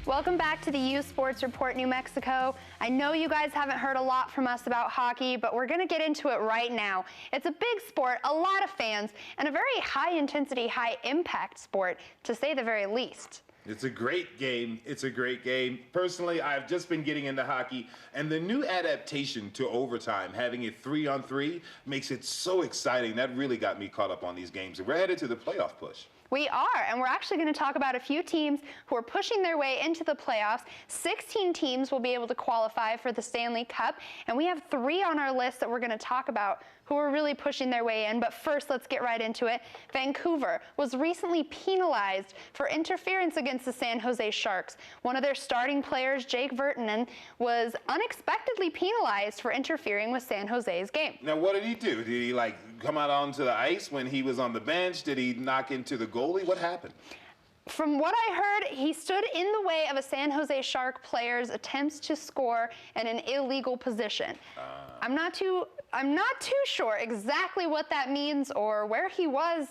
Welcome back to the U Sports Report New Mexico. I know you guys haven't heard a lot from us about hockey, but we're going to get into it right now. It's a big sport, a lot of fans, and a very high-intensity, high-impact sport, to say the very least. It's a great game. It's a great game. Personally, I've just been getting into hockey, and the new adaptation to overtime, having it 3-on-3, makes it so exciting. That really got me caught up on these games. And we're headed to the playoff push. We are, and we're actually going to talk about a few teams who are pushing their way into the playoffs. 16 teams will be able to qualify for the Stanley Cup, and we have 3 on our list that we're going to talk about who are really pushing their way in. But first, let's get right into it. Vancouver was recently penalized for interference against the San Jose Sharks. One of their starting players, Jake Virtanen, was unexpectedly penalized for interfering with San Jose's game. Now, what did he do? Did he, come out onto the ice when he was on the bench? Did he knock into the goalie? What happened? From what I heard, he stood in the way of a San Jose Shark player's attempts to score in an illegal position. I'm not too sure exactly what that means or where he was.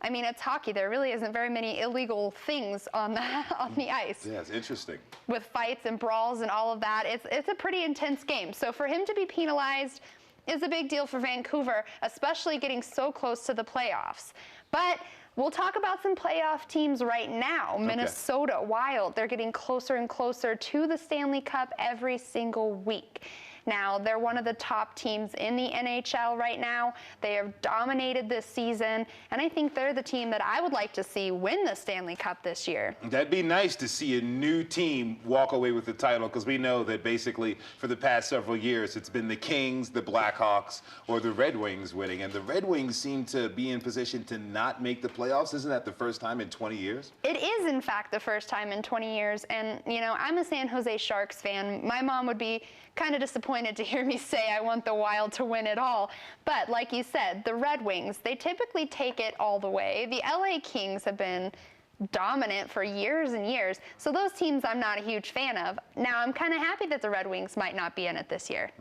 I mean, it's hockey. There really isn't very many illegal things on the ice. Yeah, it's interesting. With fights and brawls and all of that, it's a pretty intense game. So for him to be penalized is a big deal for Vancouver, especially getting so close to the playoffs. But we'll talk about some playoff teams right now. Okay. Minnesota Wild, they're getting closer and closer to the Stanley Cup every single week. Now, they're one of the top teams in the NHL right now. They have dominated this season, and I think they're the team that I would like to see win the Stanley Cup this year. That'd be nice to see a new team walk away with the title, because we know that basically for the past several years, it's been the Kings, the Blackhawks, or the Red Wings winning, and the Red Wings seem to be in position to not make the playoffs. Isn't that the first time in 20 years? It is, in fact, the first time in 20 years, and, you know, I'm a San Jose Sharks fan. My mom would be kind of disappointed to hear me say I want the Wild to win it all. But like you said, the Red Wings, they typically take it all the way. The LA Kings have been dominant for years and years. So those teams I'm not a huge fan of. Now I'm kind of happy that the Red Wings might not be in it this year.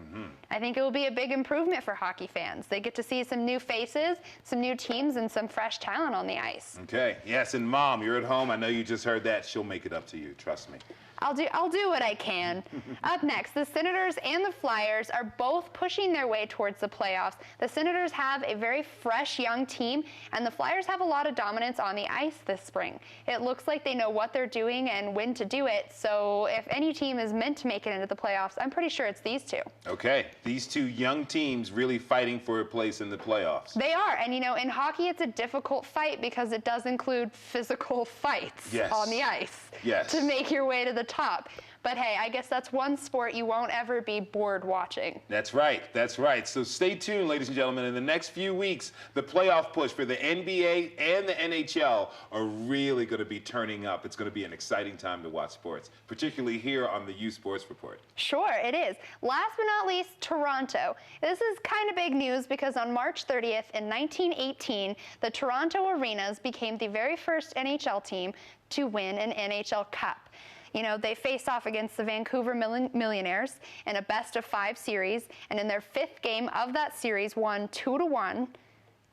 I think it will be a big improvement for hockey fans. They get to see some new faces, some new teams, and some fresh talent on the ice. Okay, yes, and Mom, you're at home. I know you just heard that. She'll make it up to you, trust me. I'll do what I can. Up next, the Senators and the Flyers are both pushing their way towards the playoffs. The Senators have a very fresh young team, and the Flyers have a lot of dominance on the ice this spring. It looks like they know what they're doing and when to do it, so if any team is meant to make it into the playoffs, I'm pretty sure it's these two. Okay, these two young teams really fighting for a place in the playoffs. They are, and you know, in hockey it's a difficult fight because it does include physical fights on the ice to make your way to the top. But hey, I guess that's one sport you won't ever be bored watching. That's right. That's right. So stay tuned, ladies and gentlemen. In the next few weeks, the playoff push for the NBA and the NHL are really going to be turning up. It's going to be an exciting time to watch sports, particularly here on the U Sports Report. Sure, it is. Last but not least, Toronto. This is kind of big news because on March 30th in 1918, the Toronto Arenas became the very first NHL team to win an NHL Cup. You know, they faced off against the Vancouver Millionaires in a best-of-5 series, and in their 5th game of that series won 2-1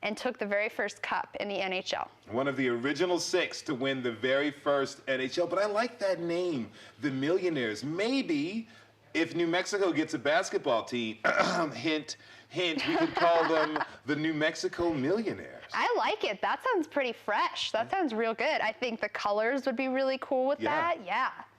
and took the very first cup in the NHL. One of the original 6 to win the very first NHL, but I like that name, the Millionaires. Maybe if New Mexico gets a basketball team, hint, we could call them the New Mexico Millionaires. I like it. That sounds pretty fresh. That sounds real good. I think the colors would be really cool with that.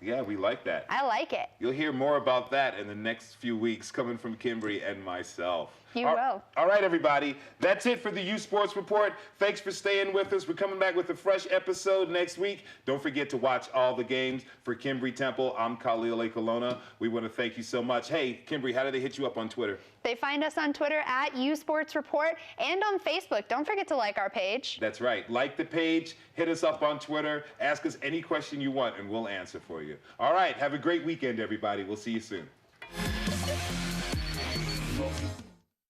Yeah, we like that. I like it. You'll hear more about that in the next few weeks coming from Kimberly and myself. You will. All right, everybody. That's it for the U Sports Report. Thanks for staying with us. We're coming back with a fresh episode next week. Don't forget to watch all the games. For Kimberly Temple, I'm Khalil A. Colonna. We want to thank you so much. Hey, Kimberly, how do they hit you up on Twitter? They find us on Twitter at U Sports Report and on Facebook. Don't forget to like our page. That's right. Like the page, hit us up on Twitter, ask us any question you want, and we'll answer for you. All right. Have a great weekend, everybody. We'll see you soon.